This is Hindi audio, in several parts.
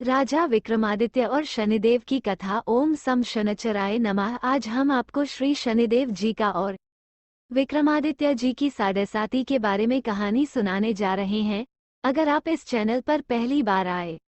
राजा विक्रमादित्य और शनिदेव की कथा। ओम सम शनचराय नमः। आज हम आपको श्री शनिदेव जी का और विक्रमादित्य जी की साढ़ेसाती के बारे में कहानी सुनाने जा रहे हैं। अगर आप इस चैनल पर पहली बार आए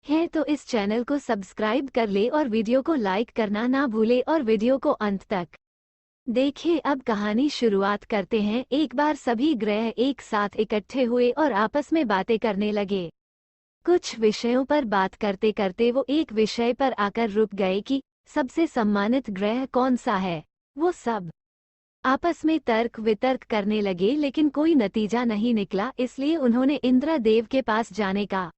हैं तो इस चैनल को सब्सक्राइब कर ले और वीडियो को लाइक करना ना भूले और वीडियो को अंत तक देखिए। अब कहानी शुरुआत करते हैं। एक बार सभी ग्रह एक साथ इकट्ठे हुए और आपस में बातें करने लगे। कुछ विषयों पर बात करते करते वो एक विषय पर आकर रुक गए कि सबसे सम्मानित ग्रह कौन सा है। वो सब आपस में तर्क वितर्क करने लगे लेकिन कोई नतीजा नहीं निकला। इसलिए उन्होंने इंद्रदेव के पास जाने का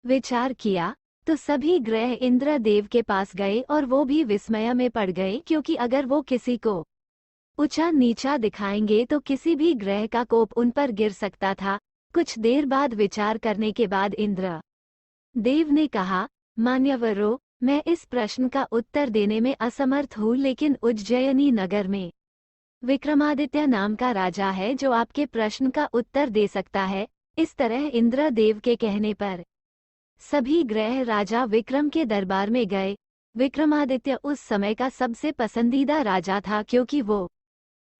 विचार किया। तो सभी ग्रह इंद्रदेव के पास गए और वो भी विस्मय में पड़ गए, क्योंकि अगर वो किसी को ऊंचा नीचा दिखाएंगे तो किसी भी ग्रह का कोप उन पर गिर सकता था। कुछ देर बाद विचार करने के बाद इंद्र देव ने कहा, मान्यवरों, मैं इस प्रश्न का उत्तर देने में असमर्थ हूँ, लेकिन उज्जयिनी नगर में विक्रमादित्य नाम का राजा है जो आपके प्रश्न का उत्तर दे सकता है। इस तरह इंद्रदेव के कहने पर सभी ग्रह राजा विक्रम के दरबार में गए। विक्रमादित्य उस समय का सबसे पसंदीदा राजा था, क्योंकि वो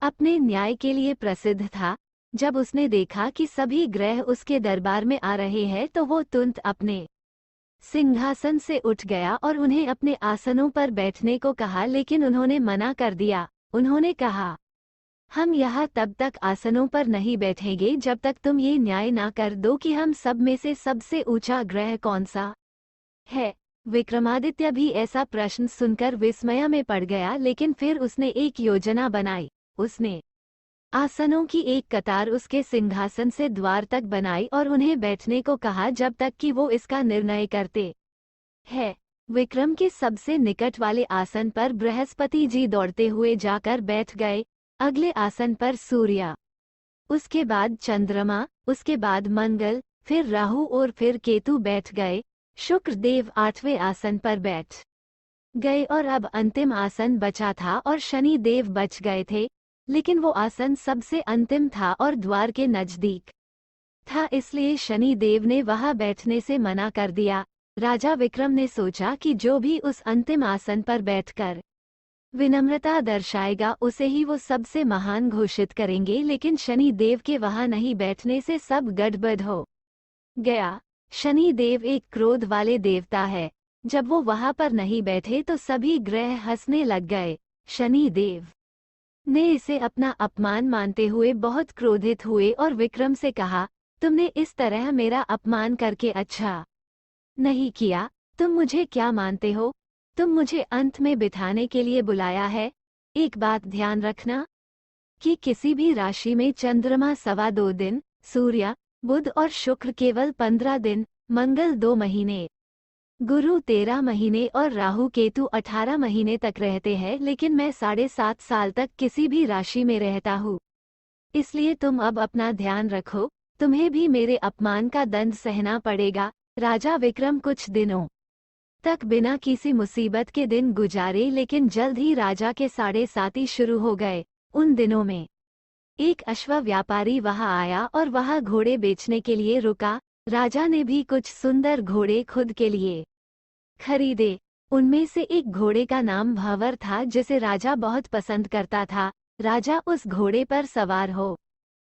अपने न्याय के लिए प्रसिद्ध था। जब उसने देखा कि सभी ग्रह उसके दरबार में आ रहे हैं तो वो तुरंत अपने सिंहासन से उठ गया और उन्हें अपने आसनों पर बैठने को कहा, लेकिन उन्होंने मना कर दिया। उन्होंने कहा, हम यहाँ तब तक आसनों पर नहीं बैठेंगे जब तक तुम ये न्याय ना कर दो कि हम सब में से सबसे ऊंचा ग्रह कौन सा है। विक्रमादित्य भी ऐसा प्रश्न सुनकर विस्मय में पड़ गया, लेकिन फिर उसने एक योजना बनाई। उसने आसनों की एक कतार उसके सिंहासन से द्वार तक बनाई और उन्हें बैठने को कहा जब तक कि वो इसका निर्णय करते हैं। विक्रम के सबसे निकट वाले आसन पर बृहस्पति जी दौड़ते हुए जाकर बैठ गए। अगले आसन पर सूर्य, उसके बाद चंद्रमा, उसके बाद मंगल, फिर राहु और फिर केतु बैठ गए। शुक्र देव 8वें आसन पर बैठ गए और अब अंतिम आसन बचा था और शनि देव बच गए थे, लेकिन वो आसन सबसे अंतिम था और द्वार के नजदीक था, इसलिए शनि देव ने वहां बैठने से मना कर दिया। राजा विक्रम ने सोचा कि जो भी उस अंतिम आसन पर बैठकर विनम्रता दर्शाएगा उसे ही वो सबसे महान घोषित करेंगे, लेकिन शनि देव के वहां नहीं बैठने से सब गड़बड़ हो गया। शनि देव एक क्रोध वाले देवता है। जब वो वहां पर नहीं बैठे तो सभी ग्रह हंसने लग गए। शनि देव ने इसे अपना अपमान मानते हुए बहुत क्रोधित हुए और विक्रम से कहा, तुमने इस तरह मेरा अपमान करके अच्छा नहीं किया। तुम मुझे क्या मानते हो? तुम मुझे अंत में बिठाने के लिए बुलाया है। एक बात ध्यान रखना कि किसी भी राशि में चंद्रमा 2.25 दिन, सूर्य, बुध और शुक्र केवल 15 दिन, मंगल 2 महीने, गुरु 13 महीने और राहु केतु 18 महीने तक रहते हैं, लेकिन मैं 7.5 साल तक किसी भी राशि में रहता हूँ। इसलिए तुम अब अपना ध्यान रखो, तुम्हें भी मेरे अपमान का दंड सहना पड़ेगा। राजा विक्रम कुछ दिनों तक बिना किसी मुसीबत के दिन गुजारे, लेकिन जल्द ही राजा के साढ़े शुरू हो गए। उन दिनों में एक अश्व व्यापारी वहां आया और वहां घोड़े बेचने के लिए रुका। राजा ने भी कुछ सुंदर घोड़े खुद के लिए खरीदे। उनमें से एक घोड़े का नाम भंवर था, जिसे राजा बहुत पसंद करता था। राजा उस घोड़े पर सवार हो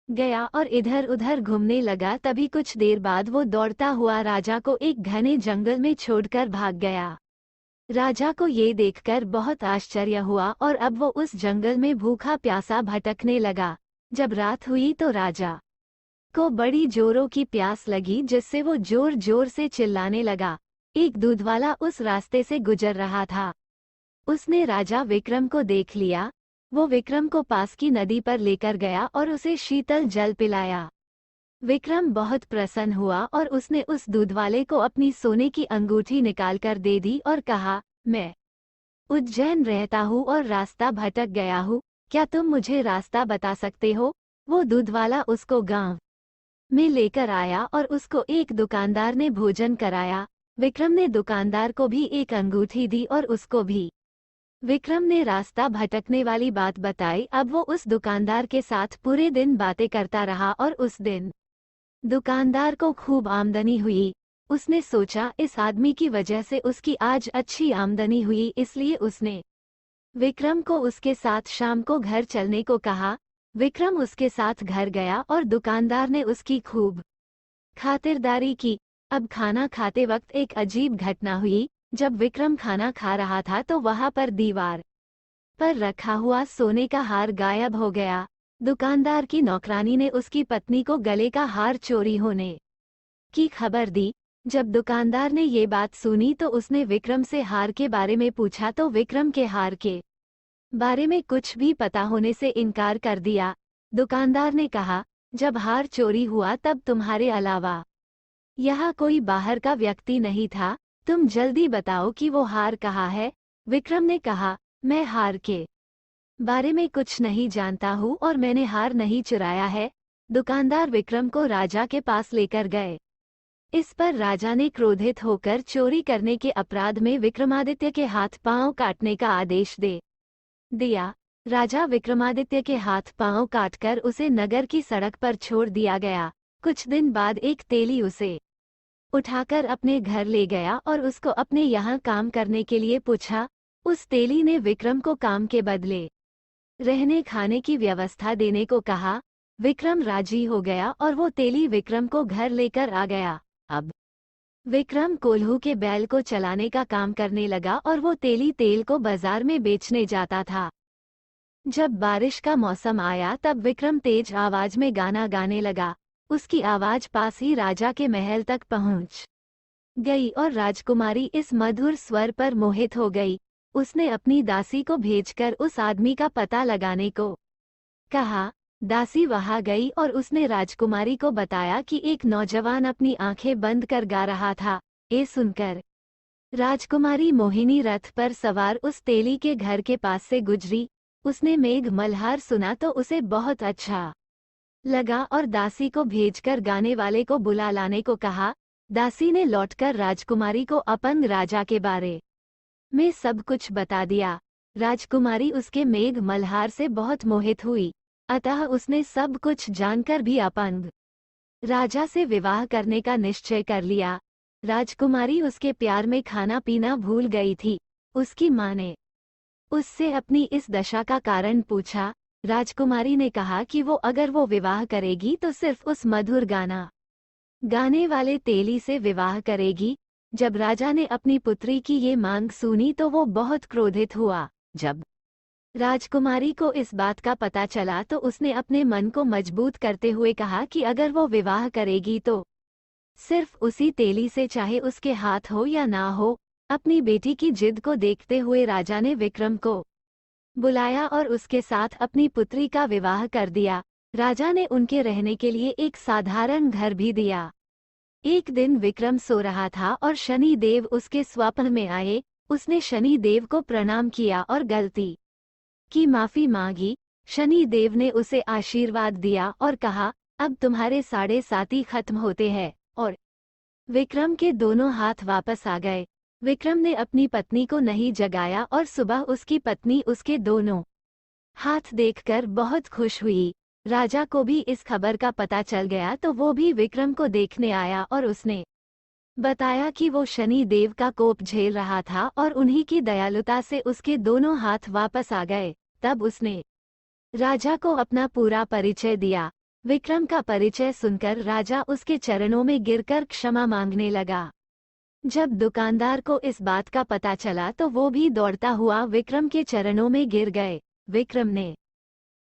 गया और इधर उधर घूमने लगा। तभी कुछ देर बाद वो दौड़ता हुआ राजा को एक घने जंगल में छोड़कर भाग गया। राजा को ये देखकर बहुत आश्चर्य हुआ और अब वो उस जंगल में भूखा प्यासा भटकने लगा। जब रात हुई तो राजा को बड़ी जोरों की प्यास लगी, जिससे वो जोर जोर से चिल्लाने लगा। एक दूधवाला उस रास्ते से गुजर रहा था। उसने राजा विक्रम को देख लिया। वो विक्रम को पास की नदी पर लेकर गया और उसे शीतल जल पिलाया। विक्रम बहुत प्रसन्न हुआ और उसने उस दूधवाले को अपनी सोने की अंगूठी निकालकर दे दी और कहा, मैं उज्जैन रहता हूँ और रास्ता भटक गया हूँ, क्या तुम मुझे रास्ता बता सकते हो? वो दूधवाला उसको गांव में लेकर आया और उसको एक दुकानदार ने भोजन कराया। विक्रम ने दुकानदार को भी एक अंगूठी दी और उसको भी विक्रम ने रास्ता भटकने वाली बात बताई। अब वो उस दुकानदार के साथ पूरे दिन बातें करता रहा और उस दिन दुकानदार को खूब आमदनी हुई। उसने सोचा इस आदमी की वजह से उसकी आज अच्छी आमदनी हुई, इसलिए उसने विक्रम को उसके साथ शाम को घर चलने को कहा। विक्रम उसके साथ घर गया और दुकानदार ने उसकी खूब खातिरदारी की। अब खाना खाते वक्त एक अजीब घटना हुई। जब विक्रम खाना खा रहा था तो वहां पर दीवार पर रखा हुआ सोने का हार गायब हो गया। दुकानदार की नौकरानी ने उसकी पत्नी को गले का हार चोरी होने की खबर दी। जब दुकानदार ने ये बात सुनी तो उसने विक्रम से हार के बारे में पूछा तो विक्रम के हार के बारे में कुछ भी पता होने से इनकार कर दिया। दुकानदार ने कहा, जब हार चोरी हुआ तब तुम्हारे अलावा यहाँ कोई बाहर का व्यक्ति नहीं था, तुम जल्दी बताओ कि वो हार कहाँ है। विक्रम ने कहा, मैं हार के बारे में कुछ नहीं जानता हूँ और मैंने हार नहीं चुराया है। दुकानदार विक्रम को राजा के पास लेकर गए। इस पर राजा ने क्रोधित होकर चोरी करने के अपराध में विक्रमादित्य के हाथ पांव काटने का आदेश दे दिया। राजा विक्रमादित्य के हाथ पांव काटकर उसे नगर की सड़क पर छोड़ दिया गया। कुछ दिन बाद एक तेली उसे उठाकर अपने घर ले गया और उसको अपने यहाँ काम करने के लिए पूछा। उस तेली ने विक्रम को काम के बदले रहने खाने की व्यवस्था देने को कहा। विक्रम राजी हो गया और वो तेली विक्रम को घर लेकर आ गया। अब विक्रम कोल्हू के बैल को चलाने का काम करने लगा और वो तेली तेल को बाजार में बेचने जाता था। जब बारिश का मौसम आया तब विक्रम तेज आवाज में गाना गाने लगा। उसकी आवाज पास ही राजा के महल तक पहुंच गई और राजकुमारी इस मधुर स्वर पर मोहित हो गई। उसने अपनी दासी को भेजकर उस आदमी का पता लगाने को कहा। दासी वहां गई और उसने राजकुमारी को बताया कि एक नौजवान अपनी आंखें बंद कर गा रहा था। ये सुनकर राजकुमारी मोहिनी रथ पर सवार उस तेली के घर के पास से गुजरी। उसने मेघ मल्हार सुना तो उसे बहुत अच्छा लगा और दासी को भेजकर गाने वाले को बुला लाने को कहा। दासी ने लौटकर राजकुमारी को अपंग राजा के बारे में सब कुछ बता दिया। राजकुमारी उसके मेघ मल्हार से बहुत मोहित हुई, अतः उसने सब कुछ जानकर भी अपंग राजा से विवाह करने का निश्चय कर लिया। राजकुमारी उसके प्यार में खाना पीना भूल गई थी। उसकी माँ ने उससे अपनी इस दशा का कारण पूछा। राजकुमारी ने कहा कि अगर वो विवाह करेगी तो सिर्फ उस मधुर गाना गाने वाले तेली से विवाह करेगी। जब राजा ने अपनी पुत्री की ये मांग सुनी तो वो बहुत क्रोधित हुआ। जब राजकुमारी को इस बात का पता चला तो उसने अपने मन को मजबूत करते हुए कहा कि अगर वो विवाह करेगी तो सिर्फ उसी तेली से, चाहे उसके हाथ हो या ना हो। अपनी बेटी की जिद को देखते हुए राजा ने विक्रम को बुलाया और उसके साथ अपनी पुत्री का विवाह कर दिया। राजा ने उनके रहने के लिए एक साधारण घर भी दिया। एक दिन विक्रम सो रहा था और शनि देव उसके स्वप्न में आए। उसने शनि देव को प्रणाम किया और गलती की माफी मांगी। शनि देव ने उसे आशीर्वाद दिया और कहा, अब तुम्हारे साढ़े साती खत्म होते हैं। और विक्रम के दोनों हाथ वापस आ गए। विक्रम ने अपनी पत्नी को नहीं जगाया और सुबह उसकी पत्नी उसके दोनों हाथ देखकर बहुत खुश हुई। राजा को भी इस खबर का पता चल गया तो वो भी विक्रम को देखने आया और उसने बताया कि वो शनि देव का कोप झेल रहा था और उन्हीं की दयालुता से उसके दोनों हाथ वापस आ गए। तब उसने राजा को अपना पूरा परिचय दिया। विक्रम का परिचय सुनकर राजा उसके चरणों में गिरकर क्षमा मांगने लगा। जब दुकानदार को इस बात का पता चला तो वो भी दौड़ता हुआ विक्रम के चरणों में गिर गए। विक्रम ने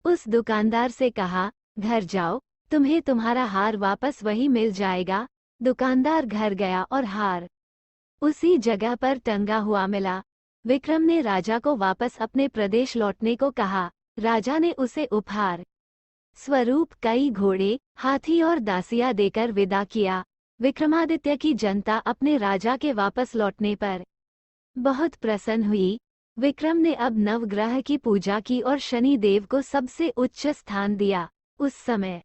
उस दुकानदार से कहा, घर जाओ, तुम्हें तुम्हारा हार वापस वही मिल जाएगा। दुकानदार घर गया और हार उसी जगह पर टंगा हुआ मिला। विक्रम ने राजा को वापस अपने प्रदेश लौटने को कहा। राजा ने उसे उपहार स्वरूप कई घोड़े, हाथी और दासियां देकर विदा किया। विक्रमादित्य की जनता अपने राजा के वापस लौटने पर बहुत प्रसन्न हुई। विक्रम ने अब नवग्रह की पूजा की और शनि देव को सबसे उच्च स्थान दिया। उस समय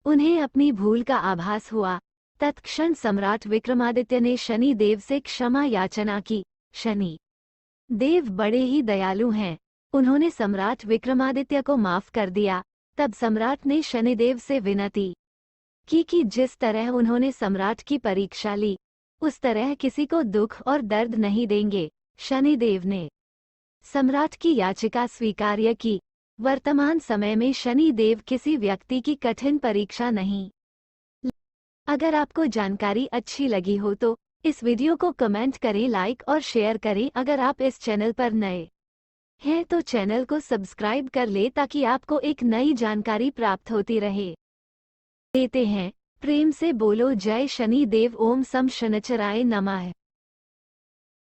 उन्हें अपनी भूल का आभास हुआ। तत्क्षण सम्राट विक्रमादित्य ने शनि देव से क्षमा याचना की। शनि देव बड़े ही दयालु हैं, उन्होंने सम्राट विक्रमादित्य को माफ कर दिया। तब सम्राट ने शनिदेव से विनती की कि जिस तरह उन्होंने सम्राट की परीक्षा ली उस तरह किसी को दुख और दर्द नहीं देंगे। शनिदेव ने सम्राट की याचिका स्वीकार्य की। वर्तमान समय में शनिदेव किसी व्यक्ति की कठिन परीक्षा नहीं। अगर आपको जानकारी अच्छी लगी हो तो इस वीडियो को कमेंट करें, लाइक और शेयर करें। अगर आप इस चैनल पर नए हैं तो चैनल को सब्सक्राइब कर ले ताकि आपको एक नई जानकारी प्राप्त होती रहे। देते हैं, प्रेम से बोलो जय शनि देव। ओम सम शनिचराय नमः।